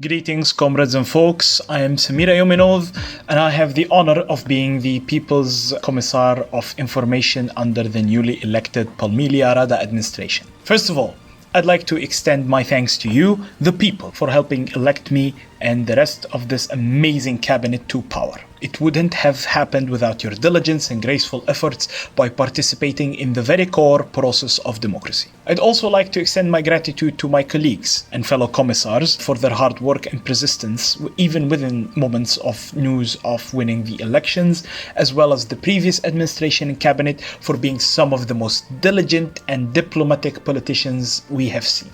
Greetings, comrades and folks. I am Samira Yominov, and I have the honor of being the People's Commissar of Information under the newly elected Palmilia Rada administration. First of all, I'd like to extend my thanks to you, the people, for helping elect me and the rest of this amazing cabinet to power. It wouldn't have happened without your diligence and graceful efforts by participating in the very core process of democracy. I'd also like to extend my gratitude to my colleagues and fellow commissars for their hard work and persistence, even within moments of news of winning the elections, as well as the previous administration and cabinet for being some of the most diligent and diplomatic politicians we have seen.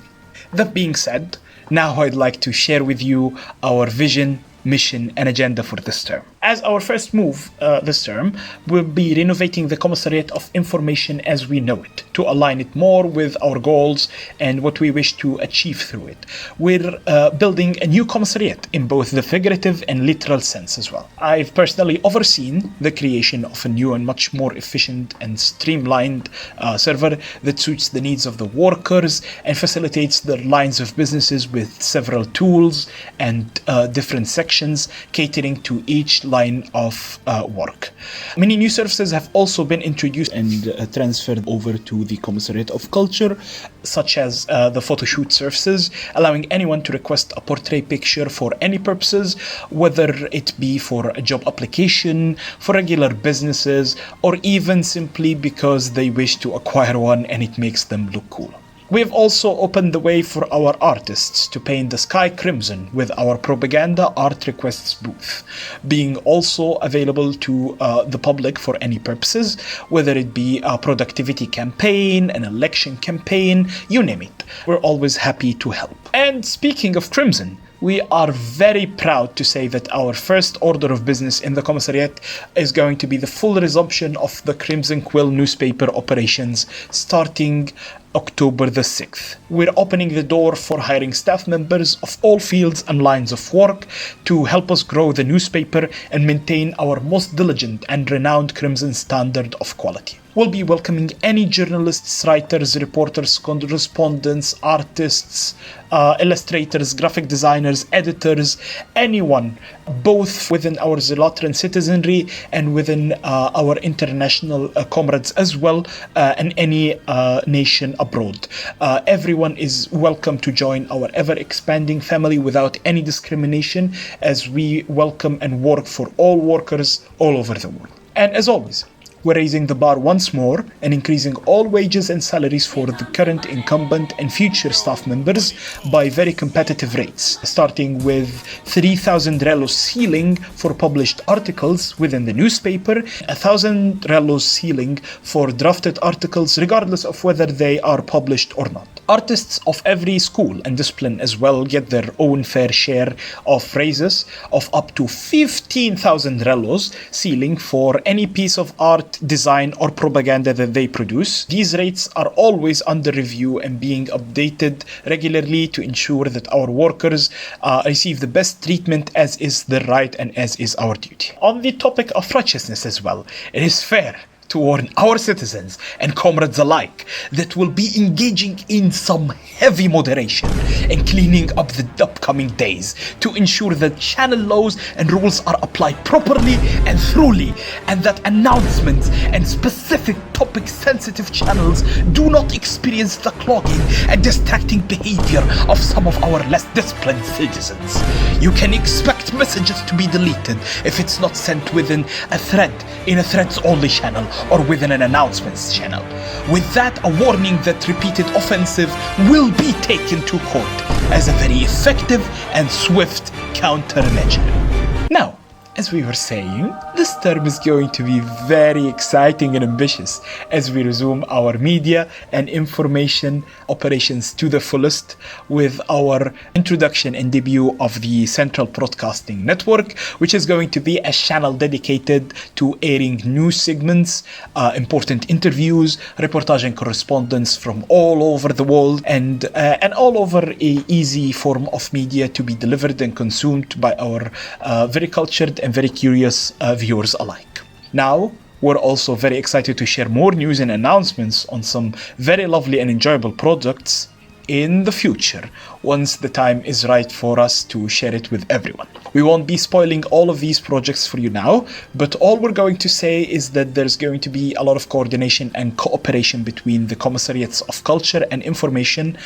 That being said, now I'd like to share with you our vision, mission and agenda for this term. As our first move this term, we'll be renovating the Commissariat of Information as we know it, to align it more with our goals and what we wish to achieve through it. We're building a new commissariat in both the figurative and literal sense as well. I've personally overseen the creation of a new and much more efficient and streamlined server that suits the needs of the workers and facilitates their lines of businesses with several tools and different sections catering to each line of work. Many new services have also been introduced and transferred over to the Commissariat of Culture, such as the photo shoot services, allowing anyone to request a portrait picture for any purposes, whether it be for a job application, for regular businesses, or even simply because they wish to acquire one and it makes them look cool. We have also opened the way for our artists to paint the sky crimson with our propaganda art requests booth, being also available to the public for any purposes, whether it be a productivity campaign, an election campaign, you name it. We're always happy to help. And speaking of crimson, we are very proud to say that our first order of business in the Commissariat is going to be the full resumption of the Crimson Quill newspaper operations starting October the 6th. We're opening the door for hiring staff members of all fields and lines of work to help us grow the newspaper and maintain our most diligent and renowned Crimson standard of quality. We'll be welcoming any journalists, writers, reporters, correspondents, artists, illustrators, graphic designers, editors, anyone, both within our Zlotran citizenry and within our international comrades as well, and any nation abroad. Everyone is welcome to join our ever-expanding family without any discrimination, as we welcome and work for all workers all over the world. And as always, we're raising the bar once more and increasing all wages and salaries for the current incumbent and future staff members by very competitive rates, starting with 3,000 relos ceiling for published articles within the newspaper, 1,000 relos ceiling for drafted articles regardless of whether they are published or not. Artists of every school and discipline as well get their own fair share of raises of up to 15,000 relos ceiling for any piece of art, design or propaganda that they produce. These rates are always under review and being updated regularly to ensure that our workers receive the best treatment as is their right and as is our duty. On the topic of righteousness as well, it is fair to warn our citizens and comrades alike that we'll be engaging in some heavy moderation and cleaning up the upcoming days to ensure that channel laws and rules are applied properly and thoroughly, and that announcements and specific topic sensitive channels do not experience the clogging and distracting behavior of some of our less disciplined citizens. You can expect messages to be deleted if it's not sent within a thread in a threads only channel or within an announcements channel. With that, a warning that repeated offensive will be taken to court as a very effective and swift countermeasure. Now, as we were saying, this term is going to be very exciting and ambitious as we resume our media and information operations to the fullest with our introduction and debut of the Central Broadcasting Network, which is going to be a channel dedicated to airing news segments, important interviews, reportage and correspondence from all over the world, and all over a easy form of media to be delivered and consumed by our very cultured and very curious viewers alike. Now, we're also very excited to share more news and announcements on some very lovely and enjoyable projects in the future, once the time is right for us to share it with everyone. We won't be spoiling all of these projects for you now, but all we're going to say is that there's going to be a lot of coordination and cooperation between the Commissariats of Culture and Information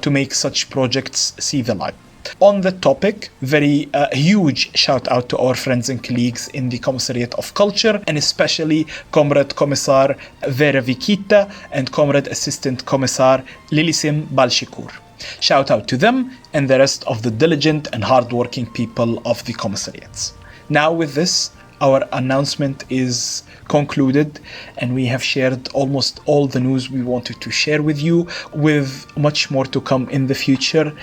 to make such projects see the light. On the topic, very huge shout out to our friends and colleagues in the Commissariat of Culture, and especially Comrade Commissar Vera Vikita and Comrade Assistant Commissar Lilisim Balshikur. Shout out to them and the rest of the diligent and hardworking people of the commissariats. Now with this, our announcement is concluded and we have shared almost all the news we wanted to share with you, with much more to come in the future.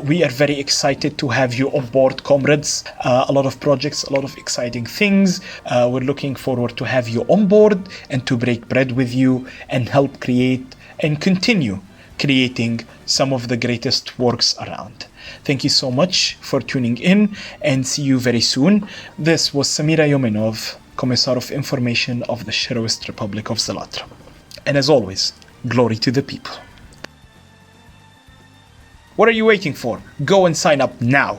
We are very excited to have you on board, comrades. A lot of projects, a lot of exciting things. We're looking forward to have you on board and to break bread with you and help create and continue creating some of the greatest works around. Thank you so much for tuning in and see you very soon. This was Samira Yominov, Commissar of Information of the Shirowist Republic of Zalatra. And as always, glory to the people. What are you waiting for? Go and sign up now.